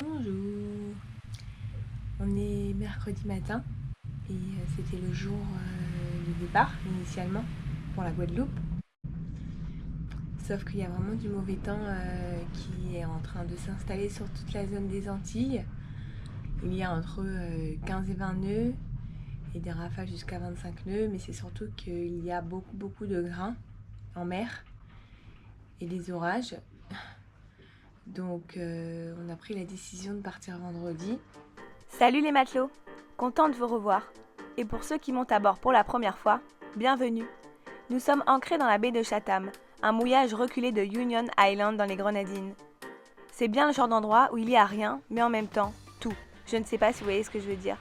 Bonjour. On est mercredi matin et c'était le jour du départ initialement pour la Guadeloupe. Sauf qu'il y a vraiment du mauvais temps qui est en train de s'installer sur toute la zone des Antilles. Il y a entre 15 et 20 nœuds et des rafales jusqu'à 25 nœuds, mais c'est surtout qu'il y a beaucoup de grains en mer et des orages. Donc on a pris la décision de partir vendredi. Salut les matelots, content de vous revoir. Et pour ceux qui montent à bord pour la première fois, bienvenue. Nous sommes ancrés dans la baie de Chatham, un mouillage reculé de Union Island dans les Grenadines. C'est bien le genre d'endroit où il y a rien, mais en même temps, tout. Je ne sais pas si vous voyez ce que je veux dire.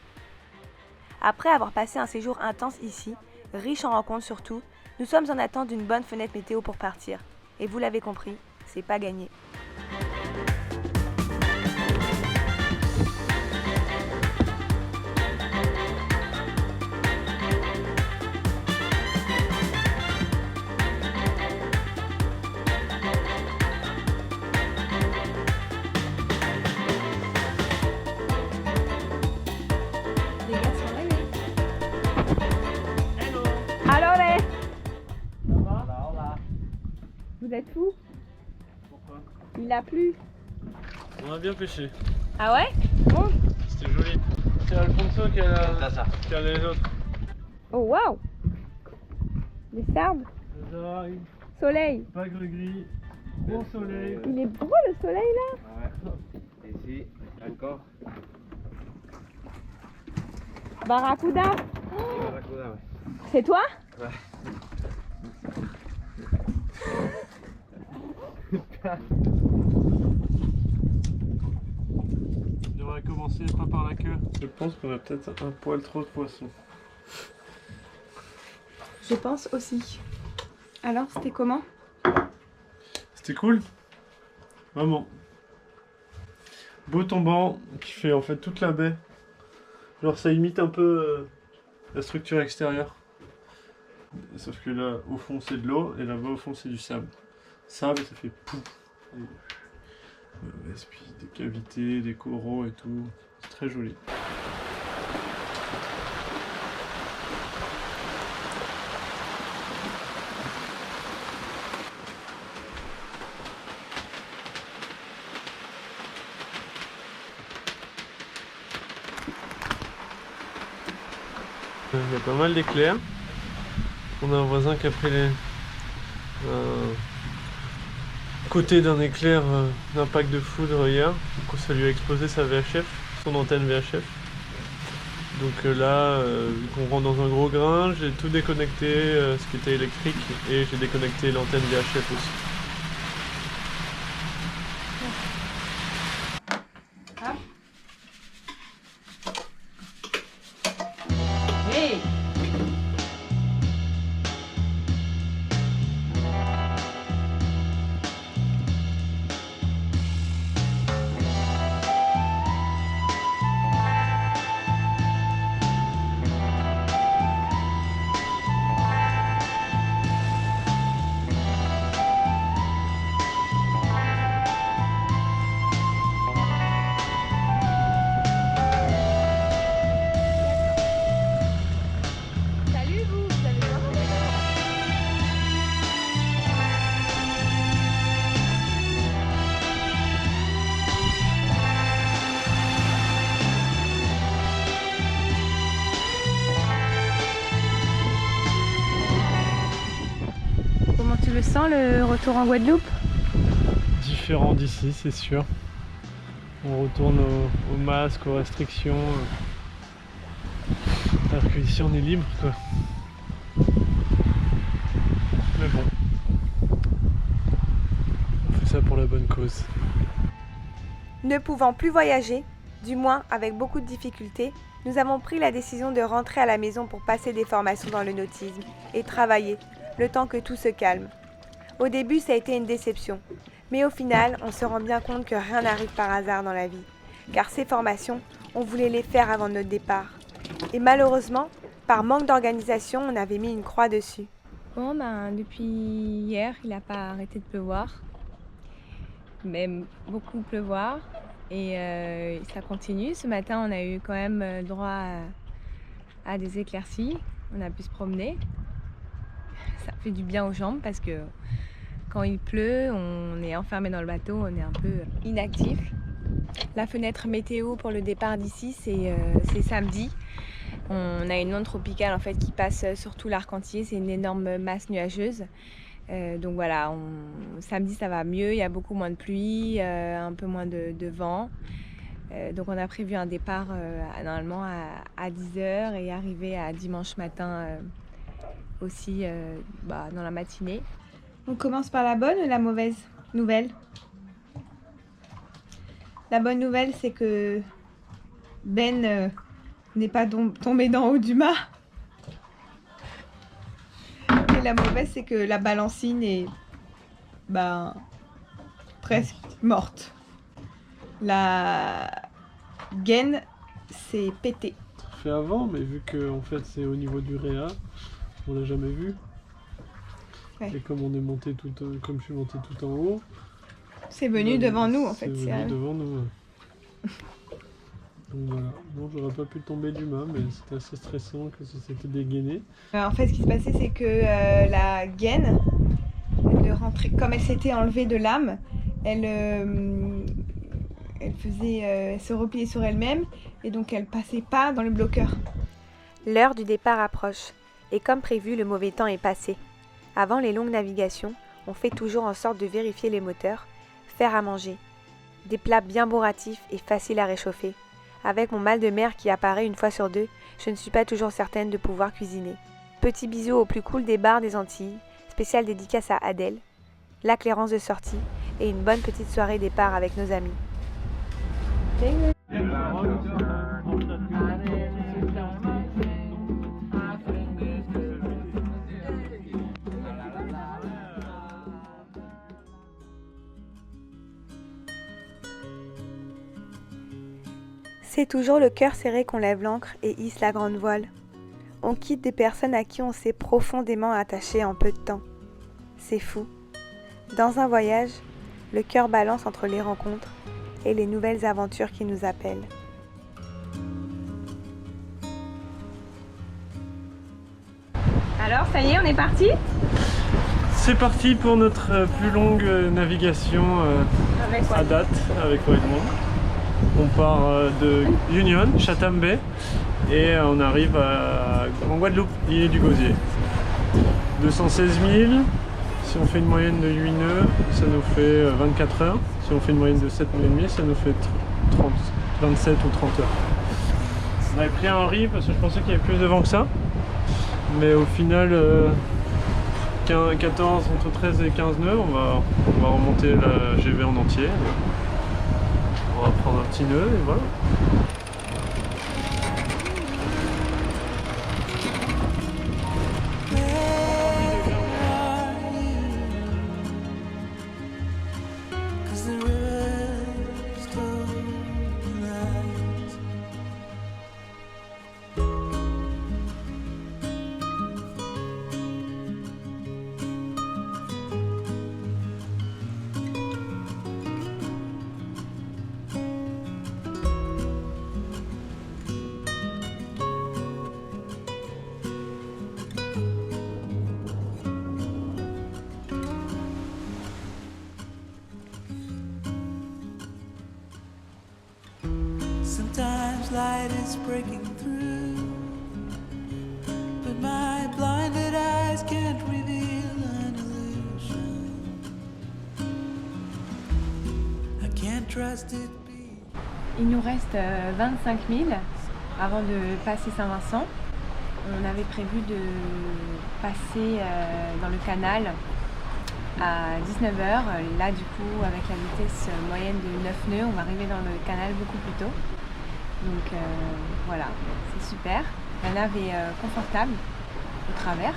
Après avoir passé un séjour intense ici, riche en rencontres surtout, nous sommes en attente d'une bonne fenêtre météo pour partir. Et vous l'avez compris, c'est pas gagné. Les gars sont là, Hello. Allô Ça va? Hola. vous êtes fous? Pourquoi? Il a plu. On a bien pêché. Ah ouais? Bon. C'était joli. C'est Alfonso qui a les autres. Oh waouh! Les sarbes, Ça arrive. soleil. Pas gris. Bon soleil. Il est beau le soleil là. Ouais. Ici, encore. Barracuda. Barracuda, ouais. C'est toi? Ouais. On devrait commencer pas par la queue. Je pense qu'on a peut-être un poil trop de poissons. Je pense aussi. Alors, c'était comment? C'était cool. Vraiment. Beau tombant qui fait en fait toute la baie. Genre ça imite un peu la structure extérieure. Sauf que là au fond c'est de l'eau et là-bas au fond c'est du sable. Sable ça fait pouf. Et puis des cavités, des coraux et tout. C'est très joli. Il y a pas mal d'éclairs. On a un voisin qui a pris côté d'un éclair d'impact de foudre hier. Du coup, ça lui a explosé sa VHF, son antenne VHF. Donc là, vu qu'on rentre dans un gros grain, j'ai tout déconnecté, ce qui était électrique, et j'ai déconnecté l'antenne VHF aussi. Hey! Salut vous avez bien mangé? Comment tu le sens, le retour en Guadeloupe? Différent d'ici, c'est sûr. On retourne au masque, aux restrictions. Alors qu'ici on est libre quoi. Mais bon. On fait ça pour la bonne cause. Ne pouvant plus voyager, du moins avec beaucoup de difficultés, nous avons pris la décision de rentrer à la maison pour passer des formations dans le nautisme et travailler, le temps que tout se calme. Au début, ça a été une déception, mais au final, on se rend bien compte que rien n'arrive par hasard dans la vie, car ces formations, on voulait les faire avant notre départ. Et malheureusement, par manque d'organisation, on avait mis une croix dessus. Bon, depuis hier, il n'a pas arrêté de pleuvoir. Même beaucoup pleuvoir. Et ça continue. Ce matin, on a eu quand même droit à des éclaircies. On a pu se promener. Ça fait du bien aux jambes parce que quand il pleut, on est enfermé dans le bateau, on est un peu inactif. La fenêtre météo pour le départ d'ici, c'est samedi. On a une onde tropicale en fait qui passe sur tout l'arc entier. C'est une énorme masse nuageuse. Donc voilà, samedi ça va mieux, il y a beaucoup moins de pluie, un peu moins de vent. Donc on a prévu un départ normalement à 10h et arriver à dimanche matin aussi dans la matinée. On commence par la bonne ou la mauvaise nouvelle? La bonne nouvelle, c'est que Ben n'est pas tombé d'en haut du mât. Et la mauvaise, c'est que la balancine est presque morte. La gaine s'est pétée. Ça fait avant, mais vu que en fait c'est au niveau du réa, on l'a jamais vu. Ouais. Et comme on est monté comme je suis monté tout en haut, c'est venu devant nous en fait. C'est venu devant nous. Donc voilà. Non, j'aurais pas pu tomber du mât, mais c'était assez stressant que ça s'était dégainé. En fait, ce qui se passait, c'est que la gaine, elle rentrait, comme elle s'était enlevée de l'âme, elle se repliait sur elle-même et donc elle passait pas dans le bloqueur. L'heure du départ approche et comme prévu, le mauvais temps est passé. Avant les longues navigations, on fait toujours en sorte de vérifier les moteurs, faire à manger. Des plats bien bourratifs et faciles à réchauffer. Avec mon mal de mer qui apparaît une fois sur deux, je ne suis pas toujours certaine de pouvoir cuisiner. Petit bisou au plus cool des bars des Antilles, spécial dédicace à Adèle, la clairance de sortie et une bonne petite soirée départ avec nos amis. C'est toujours le cœur serré qu'on lève l'ancre et hisse la grande voile. On quitte des personnes à qui on s'est profondément attaché en peu de temps. C'est fou. Dans un voyage, le cœur balance entre les rencontres et les nouvelles aventures qui nous appellent. Alors, ça y est, on est parti? C'est parti pour notre plus longue navigation à date avec Edmond. On part de Union, Chatham Bay, et on arrive en Guadeloupe, l'île du Gosier. 216 000, si on fait une moyenne de 8 nœuds, ça nous fait 24 heures. Si on fait une moyenne de 7 nœuds et demi, ça nous fait 27 ou 30 heures. On avait pris un riz parce que je pensais qu'il y avait plus de vent que ça, mais au final, 14, entre 13 et 15 nœuds, on va remonter la GV en entier. On va prendre un petit nœud et voilà. Sometimes light is breaking through, but my blinded eyes can't reveal an illusion. I can't trust it. Il nous reste 25 000 avant de passer Saint-Vincent. On avait prévu de passer dans le canal à 19h. Là, du coup, avec la vitesse moyenne de 9 nœuds, on va arriver dans le canal beaucoup plus tôt. Donc voilà, c'est super. La nave est confortable au travers.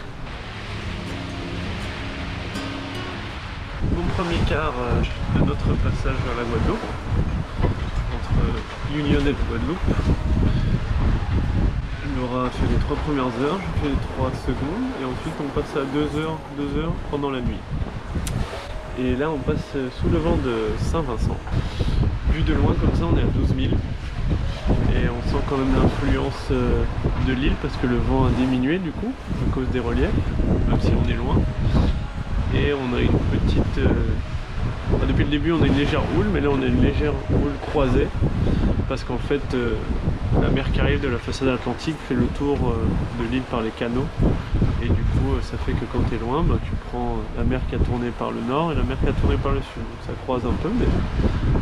Bon premier quart de notre passage vers la Guadeloupe, entre Union et Guadeloupe. Laura a fait les 3 premières heures, j'ai fait les 3 secondes, et ensuite on passe à 2 heures pendant la nuit. Et là on passe sous le vent de Saint-Vincent. Vu de loin comme ça, on est à 12 000. Et on sent quand même l'influence de l'île parce que le vent a diminué du coup, à cause des reliefs, même si on est loin. Et on a une petite... depuis le début on a une légère houle, mais là on a une légère houle croisée. Parce qu'en fait, la mer qui arrive de la façade atlantique fait le tour de l'île par les canaux. Et du coup, ça fait que quand tu es loin, bah, tu prends la mer qui a tourné par le nord et la mer qui a tourné par le sud. Donc ça croise un peu, mais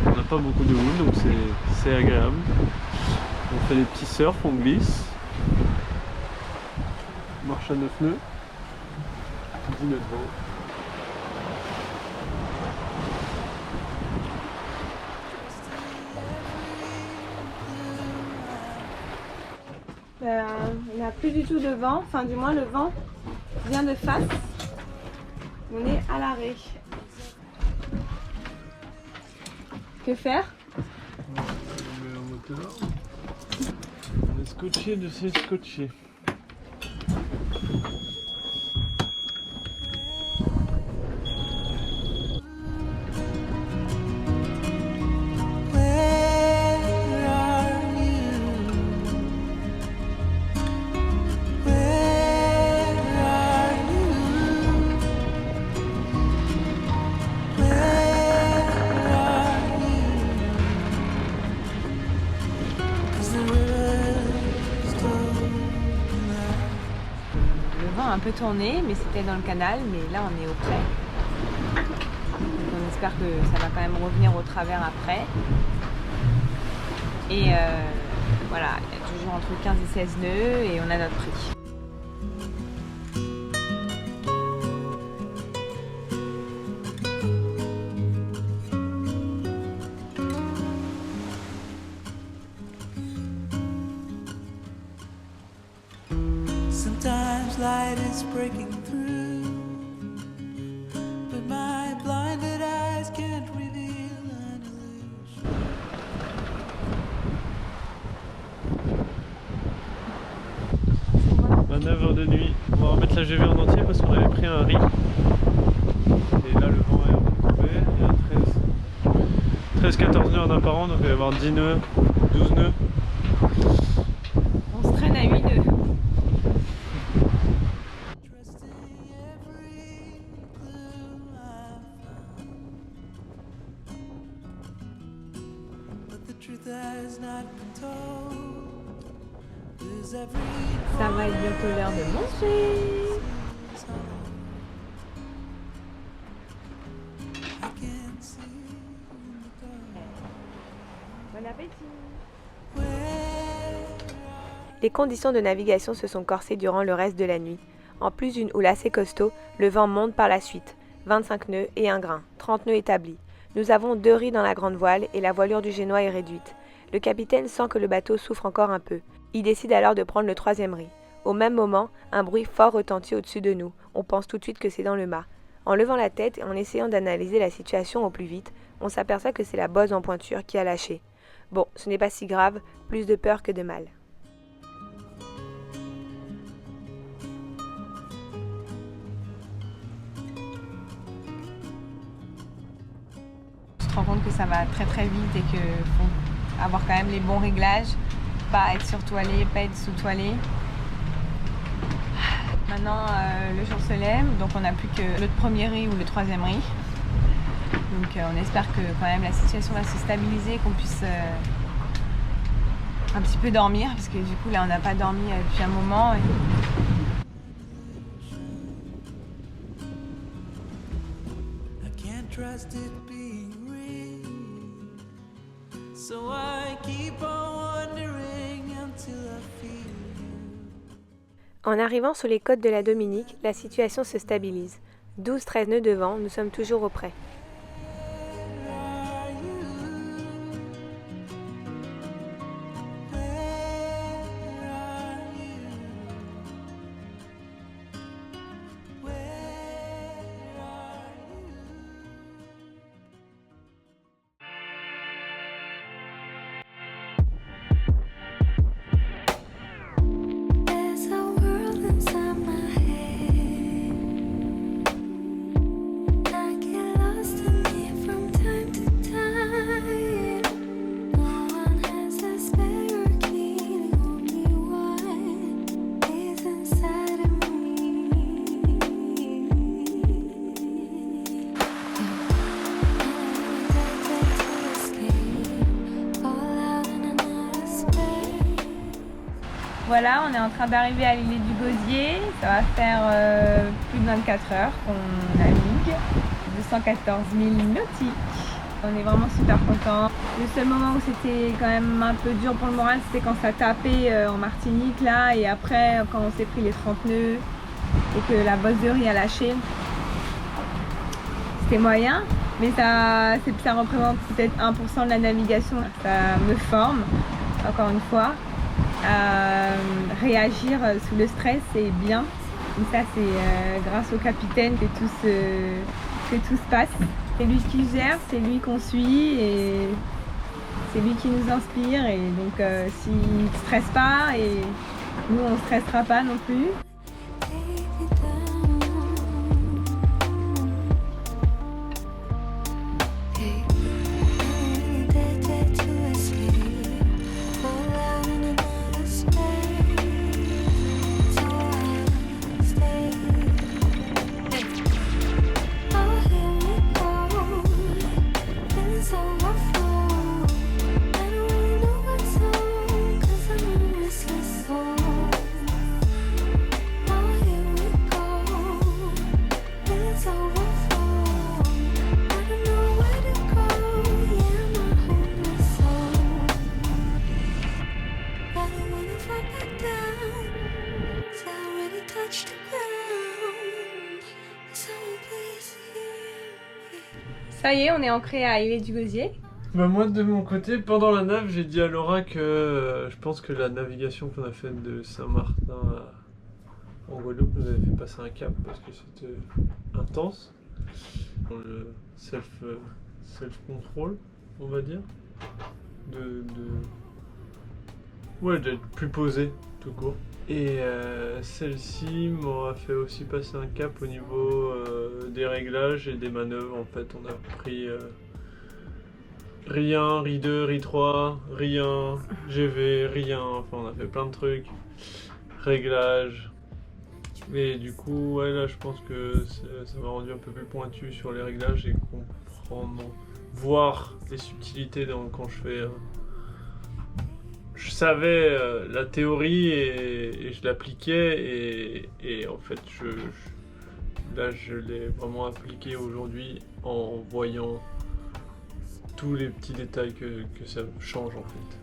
on n'a pas beaucoup de houle, donc c'est agréable. On fait des petits surfs, on glisse. Marche à 9 nœuds. 10 nœuds de vent. Il n'y a plus du tout de vent, enfin du moins le vent vient de face. On est à l'arrêt. Que faire? On met un moteur. On est scotché de ces scotchés. Where are you? Where are you? Where are you? 'Cause the river's told Le vent a un peu tourné, mais c'était dans le canal, mais là on est au près. Donc on espère que ça va quand même revenir au travers après. Et voilà, il y a toujours entre 15 et 16 nœuds et on a notre prix. Sometimes light is breaking through, but my blinded eyes can't reveal an illusion. Manœuvre de nuit. On va remettre la GV en entier parce qu'on avait pris un riz. Et là le vent est retombé. Il y a 13-14 nœuds en apparent, donc il va y avoir 10 nœuds, 12 nœuds. On se traîne à 8 nœuds. Trusting every clue I found, but the truth has not been told. There's every Ça va être bientôt l'heure de manger. I can't see in the dark. Bon appétit. Where Les conditions de navigation se sont corsées durant le reste de la nuit. En plus d'une houle assez costaud, le vent monte par la suite. 25 nœuds et un grain, 30 nœuds établis. Nous avons 2 riz dans la grande voile et la voilure du génois est réduite. Le capitaine sent que le bateau souffre encore un peu. Il décide alors de prendre le 3e riz. Au même moment, un bruit fort retentit au-dessus de nous. On pense tout de suite que c'est dans le mât. En levant la tête et en essayant d'analyser la situation au plus vite, on s'aperçoit que c'est la bosse en pointure qui a lâché. Bon, ce n'est pas si grave, plus de peur que de mal. Tu te rends compte que ça va très très vite et qu'il faut avoir quand même les bons réglages, pas être surtoilé, pas être sous-toilé. Maintenant le jour se lève, donc on n'a plus que le 1er riz ou le 3e riz. Donc on espère que quand même la situation va se stabiliser, qu'on puisse un petit peu dormir, parce que du coup là on n'a pas dormi depuis un moment. I can't trust it being real, so I keep on wondering until I feel you. En arrivant sur les côtes de la Dominique, la situation se stabilise. 12-13 nœuds de vent, nous sommes toujours au près. There's a world inside my head. I get lost Voilà, on est en train d'arriver à l'île du Gosier. Ça va faire plus de 24 heures qu'on navigue. 214 000 nautiques. On est vraiment super contents. Le seul moment où c'était quand même un peu dur pour le moral, c'était quand ça tapait en Martinique là, et après quand on s'est pris les 30 nœuds et que la bosse de riz a lâché. C'était moyen, mais ça représente peut-être 1% de la navigation. Ça me forme, encore une fois, à réagir sous le stress, c'est bien. Et ça, c'est grâce au capitaine que tout se passe. C'est lui qui gère, c'est lui qu'on suit et c'est lui qui nous inspire. Et donc, s'il ne stresse pas, et nous, on ne stressera pas non plus. Ça y est, on est ancré à Île du Gosier. Bah moi de mon côté, pendant la nave, j'ai dit à Laura que je pense que la navigation qu'on a faite de Saint-Martin en Guadeloupe nous avait fait passer un cap parce que c'était intense. Dans le self-control, on va dire. Ouais, d'être plus posé, tout court. Et celle-ci m'aura fait aussi passer un cap au niveau des réglages et des manœuvres. En fait, on a pris rien, RI 2, RI 3, rien, GV, rien, enfin on a fait plein de trucs. Réglages. Et du coup, ouais, là je pense que ça m'a rendu un peu plus pointu sur les réglages et comprendre, voir les subtilités quand je fais. Je savais la théorie et je l'appliquais et en fait là je l'ai vraiment appliqué aujourd'hui en voyant tous les petits détails que ça change en fait.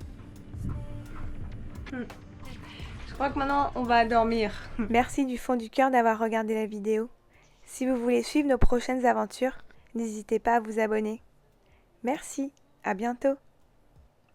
Je crois que maintenant on va dormir. Merci du fond du cœur d'avoir regardé la vidéo. Si vous voulez suivre nos prochaines aventures, n'hésitez pas à vous abonner. Merci, à bientôt.